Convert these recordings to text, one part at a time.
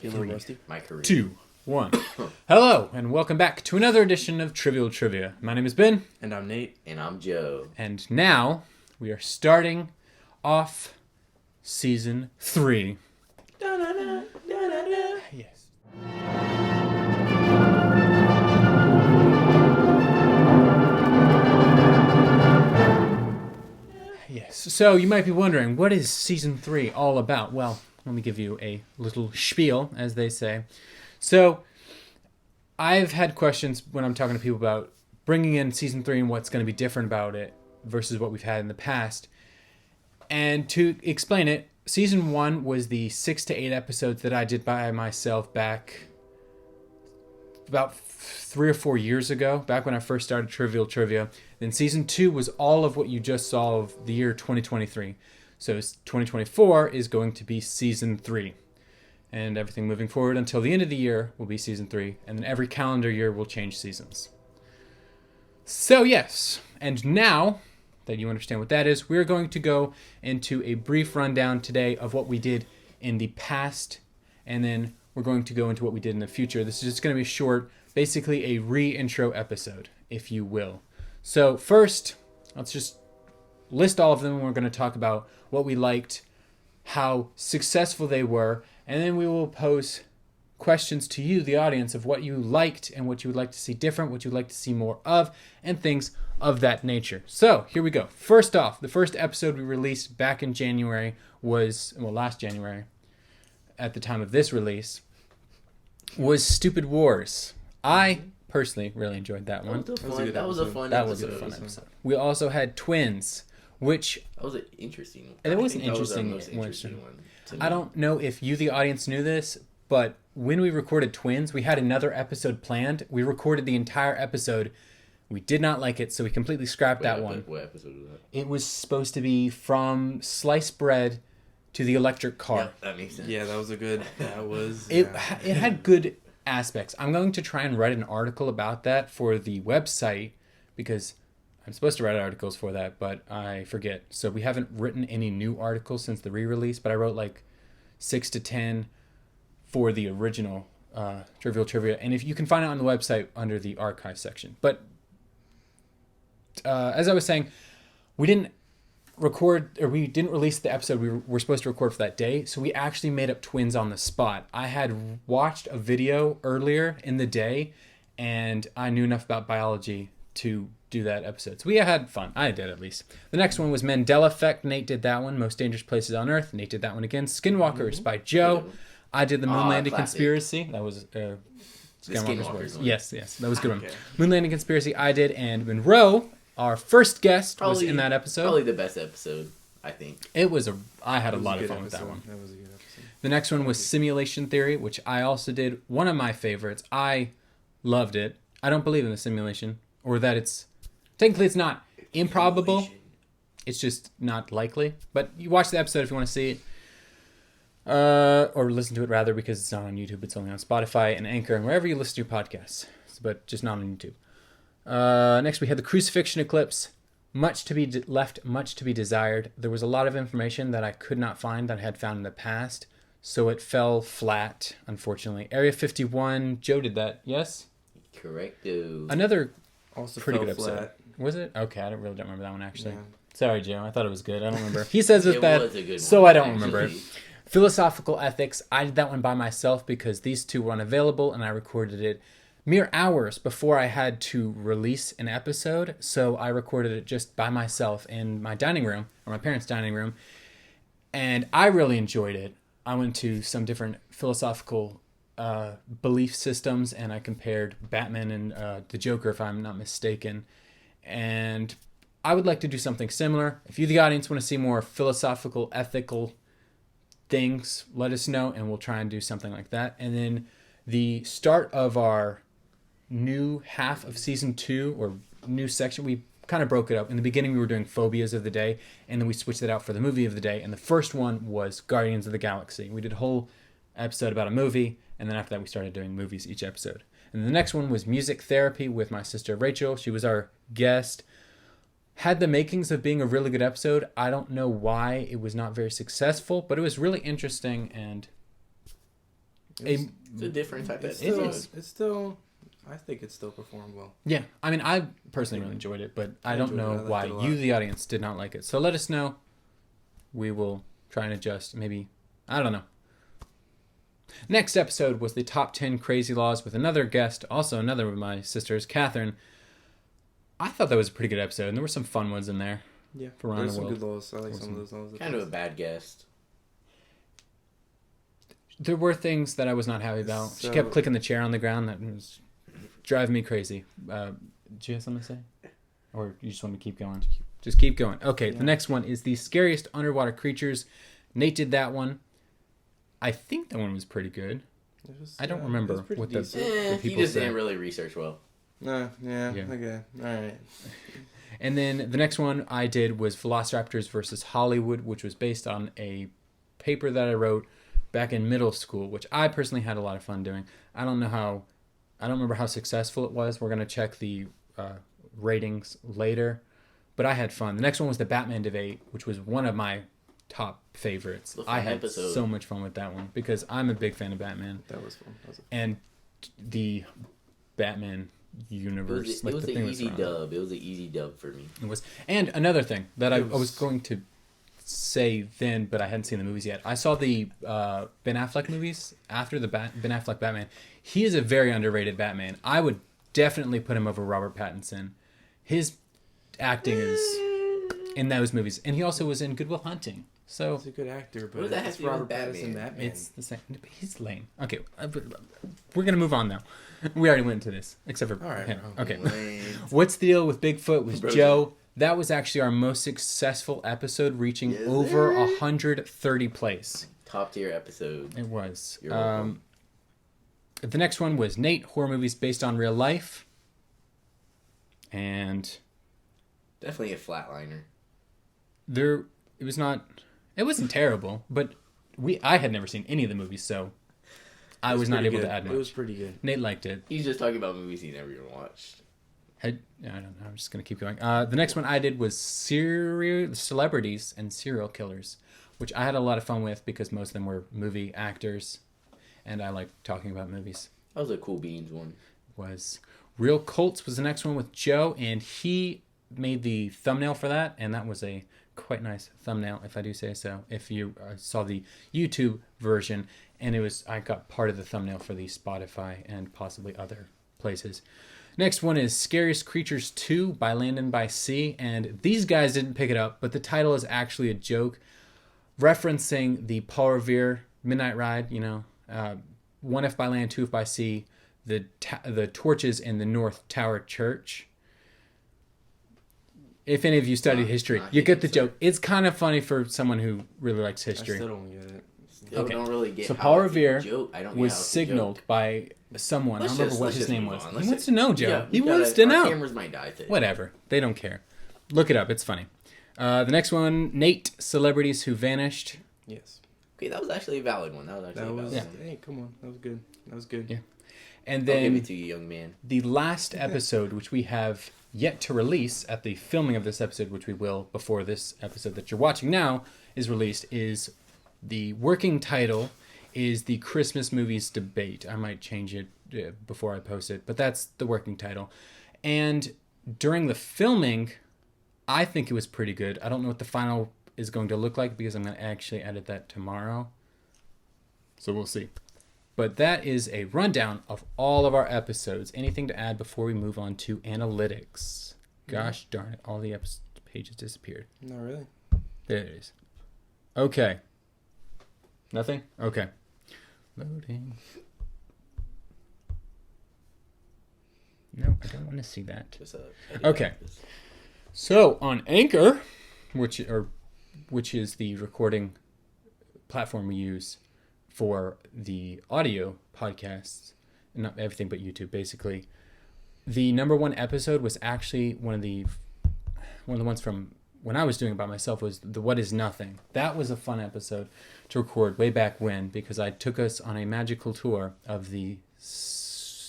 Feeling rusty? My career. 2, 1. Hello, and welcome back to another edition of Trivial Trivia. My name is Ben. And I'm Nate. And I'm Joe. And now, we are starting off Season 3. Da-da-da, da-da-da. Yes. Yes. So, you might be wondering, what is Season 3 all about? Well, let me give you a little spiel, as they say. So, I've had questions when I'm talking to people about bringing in Season 3 and what's going to be different about it versus what we've had in the past. And to explain it, Season 1 was the 6 to 8 episodes that I did by myself back about 3 or 4 years ago, back when I first started Trivial Trivia. Then Season 2 was all of what you just saw of the year 2023. So 2024 is going to be Season 3. And everything moving forward until the end of the year will be Season 3. And then every calendar year will change seasons. So yes, and now that you understand what that is, we're going to go into a brief rundown today of what we did in the past. And then we're going to go into what we did in the future. This is just going to be short, basically a re-intro episode, if you will. So first, let's just list all of them. We're going to talk about what we liked, how successful they were, and then we will pose questions to you, the audience, of what you liked and what you would like to see different, what you would like to see more of, and things of that nature. So, here we go. First off, the first episode we released back in January was, well, last January, at the time of this release, was Stupid Wars. I personally really enjoyed that one. That was a fun episode. We also had Twins, which That was an interesting one. and it was an That was our interesting most one. interesting one to me. I don't know if you, the audience, knew this, but when we recorded Twins, we had another episode planned. We recorded the entire episode. We did not like it, so we completely scrapped that one. What episode was that? It was supposed to be from sliced bread to the electric car. Yeah, that makes sense. Yeah, that was a good. That was. It yeah. had good aspects. I'm going to try and write an article about that for the website because I'm supposed to write articles for that, but I forget. So we haven't written any new articles since the re-release, but I wrote like 6 to 10 for the original Trivial Trivia. And if you can find it on the website under the archive section. But as I was saying, we didn't release the episode we were supposed to record for that day, so we actually made up Twins on the spot. I had watched a video earlier in the day, and I knew enough about biology to do that episode. So we had fun. I did, at least. The next one was Mandela Effect. Nate did that one. Most Dangerous Places on Earth. Nate did that one again. Skinwalkers by Joe. I did the Moon Landing classic. Conspiracy. That was Skinwalkers words. one. Yes, that was a good one. Okay. Moon Landing Conspiracy I did, and Monroe, our first guest, was in that episode. Probably the best episode, I think. I had a That was lot of good fun with that episode. one. That was a good episode. The next one was Simulation Theory, which I also did. One of my favorites. I loved it. I don't believe in the simulation, or that it's technically it's not improbable. It's just not likely. But you watch the episode if you want to see it. Or listen to it rather, because it's not on YouTube. It's only on Spotify and Anchor and wherever you listen to your podcasts, but just not on YouTube. Next we had the Crucifixion Eclipse. Much to be left, much to be desired. There was a lot of information that I could not find that I had found in the past, so it fell flat, unfortunately. Area 51, Joe did that, yes? Correcto. Another Also pretty fell good episode. flat. Was it? Okay, I really don't remember that one, actually. Yeah. Sorry, Joe. I thought it was good. I don't remember. He says it's It bad, was a good so one, I don't remember it. actually. Philosophical Ethics, I did that one by myself because these two were unavailable, and I recorded it mere hours before I had to release an episode, so I recorded it just by myself in my dining room, or my parents' dining room, and I really enjoyed it. I went to some different philosophical belief systems, and I compared Batman and the Joker, if I'm not mistaken, and I would like to do something similar. If you, the audience, want to see more philosophical, ethical things, let us know, and we'll try and do something like that. And then the start of our new half of season 2, or new section, we kind of broke it up. In the beginning, we were doing phobias of the day, and then we switched it out for the movie of the day. And the first one was Guardians of the Galaxy. We did a whole episode about a movie, and then after that, we started doing movies each episode. And the next one was Music Therapy with my sister Rachel. She was our guest. Had the makings of being a really good episode. I don't know why it was not very successful, but it was really interesting, and It's a different type of It's episode. still. I think it still performed well. Yeah, I mean, I personally really enjoyed it, but I don't know why you, the audience, did not like it. So let us know. We will try and adjust. Maybe, I don't know. Next episode was the top 10 crazy laws with another guest, also another of my sisters, Catherine. I thought that was a pretty good episode, and there were some fun ones in there. Yeah, for around there's the some world. good laws. I like some of those laws. Kind of a bad guest. There were things that I was not happy about. She So- kept clicking the chair on the ground. That was driving me crazy. Do you have something to say? Or you just want me to keep going? Just keep going. Okay, The next one is the scariest underwater creatures. Nate did that one. I think that one was pretty good. I don't remember what the He people just said. didn't really research well. Yeah. Yeah. Okay. All right. And then the next one I did was Velociraptors versus Hollywood, which was based on a paper that I wrote back in middle school, which I personally had a lot of fun doing. I don't remember how successful it was. We're going to check the ratings later, but I had fun. The next one was the Batman debate, which was one of my top favorites. I had so much fun with that one because I'm a big fan of Batman. That was fun. And the Batman universe. It was an easy dub. It was an easy dub for me. It was. And another thing that I was going to say then, but I hadn't seen the movies yet. I saw the Ben Affleck movies after the Ben Affleck Batman. He is a very underrated Batman. I would definitely put him over Robert Pattinson. His acting is in those movies. And he also was in Good Will Hunting. So He's a good actor, but What does that have it's to do with Robert Pattinson. Batman? it's the same. He's lame. Okay, we're going to move on now. We already went into this, except for All right, him. bro. Okay. Lame. What's the deal with Bigfoot with Bro, Joe? That was actually our most successful episode, reaching Is over it? 130 plays. Top tier episode. It was. You're welcome. The next one was Nate, horror movies based on real life. And Definitely a flatliner. it wasn't terrible, but I had never seen any of the movies, so I was not able to add much. It was pretty good. Nate liked it. He's just talking about movies he never even watched. I don't know. I'm just going to keep going. The next one I did was celebrities and serial killers, which I had a lot of fun with because most of them were movie actors, and I like talking about movies. That was a Cool Beans one. Was Real Cults was the next one with Joe, and he made the thumbnail for that, and that was a quite nice thumbnail, if I do say so. If you saw the YouTube version, and I got part of the thumbnail for the Spotify and possibly other places. Next one is Scariest Creatures 2 by Land and by Sea, and these guys didn't pick it up, but the title is actually a joke referencing the Paul Revere Midnight Ride, one if by land, two if by sea, the torches in the North Tower Church. If any of you studied history, you get the joke. It's kind of funny for someone who really likes history. I still don't get it. Still don't really get So how Paul it's a Revere joke. I don't get was how it's a signaled joke. by someone. I don't remember what his name move was. on. He Let's wants just- to know, Joe. Yeah, He we gotta- wants to our know. cameras might die today. Whatever. They don't care. Look it up. It's funny. The next one, Nate, Celebrities Who Vanished. Yes. Okay, that was actually a valid one. That was actually That a valid was. one. Hey, come on. That was good. That was good. Yeah. And I'll give then it to you, young man. the last episode, which we have yet to release at the filming of this episode, which we will before this episode that you're watching now is released, is the working title is the Christmas Movies Debate. I might change it before I post it, but that's the working title. And during the filming, I think it was pretty good. I don't know what the final is going to look like because I'm going to actually edit that tomorrow. So we'll see. But that is a rundown of all of our episodes. Anything to add before we move on to analytics? Gosh darn it, all the pages disappeared. Not really. There it is. Okay. Nothing? Okay. Loading. No, I don't want to see that. Just, Okay. So on Anchor, which is the recording platform we use for the audio podcasts, not everything but YouTube, basically. The number one episode was actually one of the ones from when I was doing it by myself was the What Is Nothing. That was a fun episode to record way back when because I took us on a magical tour of the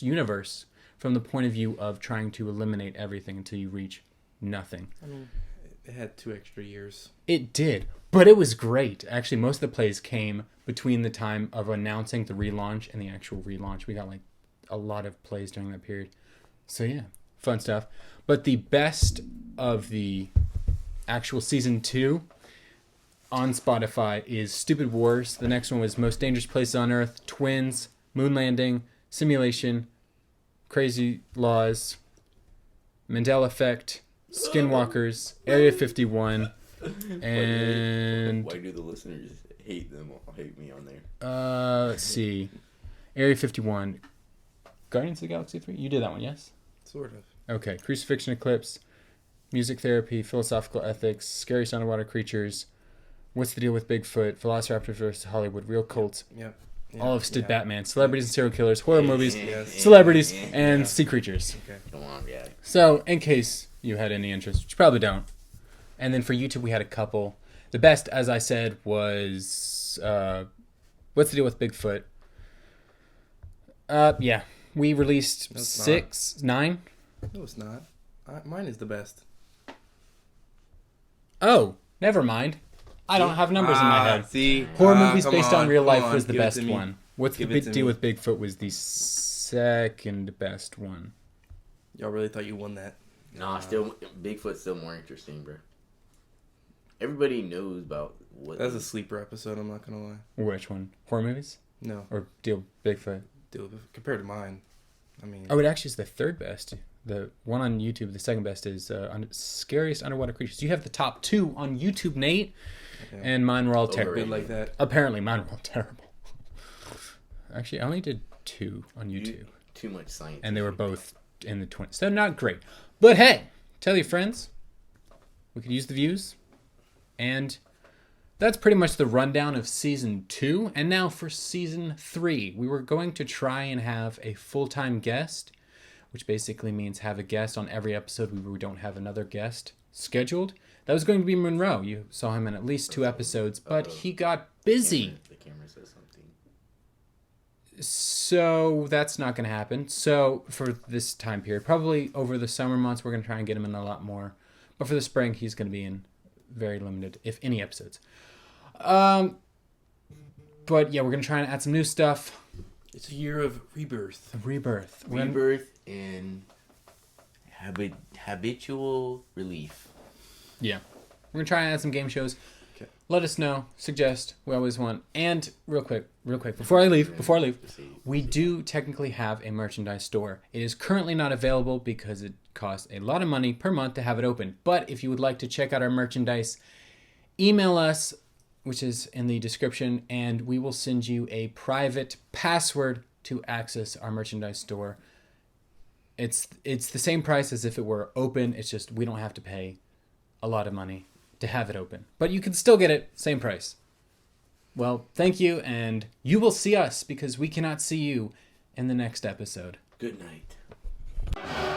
universe from the point of view of trying to eliminate everything until you reach nothing. I mean, it had 2 extra years. It did, But it was great. Actually, most of the plays came between the time of announcing the relaunch and the actual relaunch. We got like a lot of plays during that period. So yeah, fun stuff. But the best of the actual season 2 on Spotify is Stupid Wars. The next one was Most Dangerous Places on Earth, Twins, Moon Landing, Simulation, Crazy Laws, Mandela Effect, Skinwalkers, Area 51, and Why do the listeners hate me on there? let's see, Area 51, Guardians of the Galaxy 3. You did that one, yes? Sort of. Okay, Crucifixion Eclipse, Music Therapy, Philosophical Ethics, Scariest Underwater Creatures, What's the Deal with Bigfoot, Velociraptor vs. Hollywood, Real Cults, Yep. All of Stid Batman, Celebrities and Serial Killers, Horror Movies, Yes. Celebrities, and Sea Creatures. Okay. Come on, yeah. So, in case you had any interest, which you probably don't. And then for YouTube, we had a couple. The best, as I said, was What's the Deal with Bigfoot? Yeah. We released No, it's 6, 9. No, it's not. Mine is the best. Oh, never mind. I don't have numbers in my head. See? Horror movies come based on real come life on, was the give it best to me. one. What's Give the it Big to Deal me. with Bigfoot was the second best one. Y'all really thought you won that? Nah, still Bigfoot's still more interesting, bro. Everybody knows about what. That's a sleeper episode. I'm not gonna lie. Which one? Horror movies No, or Deal Bigfoot? dude, compared to mine, I mean. Oh, it actually is the third best. The one on YouTube, the second best is Scariest Underwater Creatures. You have the top 2 on YouTube, Nate, Yeah. and mine were all Overrated. terrible. Good like that. Apparently, mine were all terrible. Actually, I only did 2 on YouTube, Too much science. and they were both in the 20s. So not great. But hey, tell your friends. We could use the views. And that's pretty much the rundown of Season 2. And now for Season 3. We were going to try and have a full-time guest, which basically means have a guest on every episode. We don't have another guest scheduled. That was going to be Monroe. You saw him in at least 2 episodes, but he got busy. The camera says something. So that's not going to happen. So for this time period, probably over the summer months, we're going to try and get him in a lot more. But for the spring, he's going to be in very limited, if any, episodes. But yeah, we're going to try and add some new stuff. It's a year of rebirth. Rebirth. Rebirth and habitual relief. Yeah. We're going to try and add some game shows. Okay. Let us know. Suggest. We always want. And real quick, before I leave, we do technically have a merchandise store. It is currently not available because it costs a lot of money per month to have it open. But if you would like to check out our merchandise, email us, which is in the description, and we will send you a private password to access our merchandise store. It's the same price as if it were open. It's just we don't have to pay a lot of money to have it open. But you can still get it, same price. Well, thank you, and you will see us because we cannot see you in the next episode. Good night.